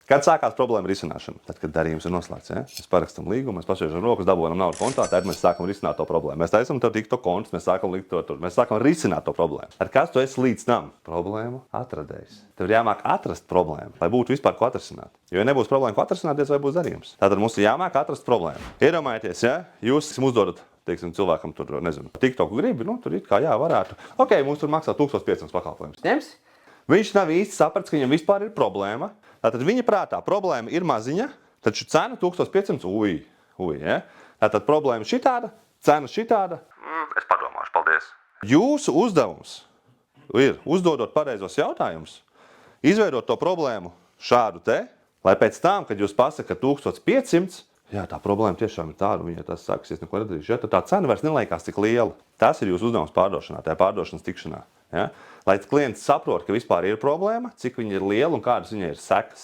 Kad sākās problēma risināšana? Tad, kad darījums ir noslēgts, ja? Mēs parakstam līgumu, mēs pašiežam rokas, dabūjam naudu kontā, tad mēs sākam risināt to problēmu. Mēs taisam to TikTok kontus, mēs sākam likt to tur, mēs sākam risināt to problēmu. Ar kas tu esi līdz tam? Problēmu atradējs. Tev ir jāmāk atrast problēmu, lai būtu vispār ko atrisināt. Jo, ja nebūs problēma, ko atrisināt, vai būs darījums. Tātad mums ir jāmāk atrast problēmu. Iedomājieties, ja jūs uzdodat, teiksim, cilvēkam tur, nezinu, TikTok gribi, nu, tur it kā jā, varētu. Ok, mums tur maksā 1500 pakalpojums. Ņems? Viņš nav īsti sapratis, ka viņam vispār ir problēma. Tātad viņa prātā problēma ir maziņa, taču cena 1500, ja? Tātad problēma šitāda, cena šitāda. Es padomāšu, paldies. Jūsu uzdevums ir, uzdodot pareizos jautājumus, izveidot to problēmu šādu te, lai pēc tam, kad jūs pasakat 1500, jā, tā problēma tiešām ir tāda, viņa tas sāksies neko nedarīšu, ja? Tad tā cena vairs neliekās tik liela. Tas ir jūsu uzdevums pārdošanā, tajā pārdošanas tikšanā. Ja? Lai klients saprot, ka vispār ir problēma, cik viņa ir liela un kādas viņai ir sekas.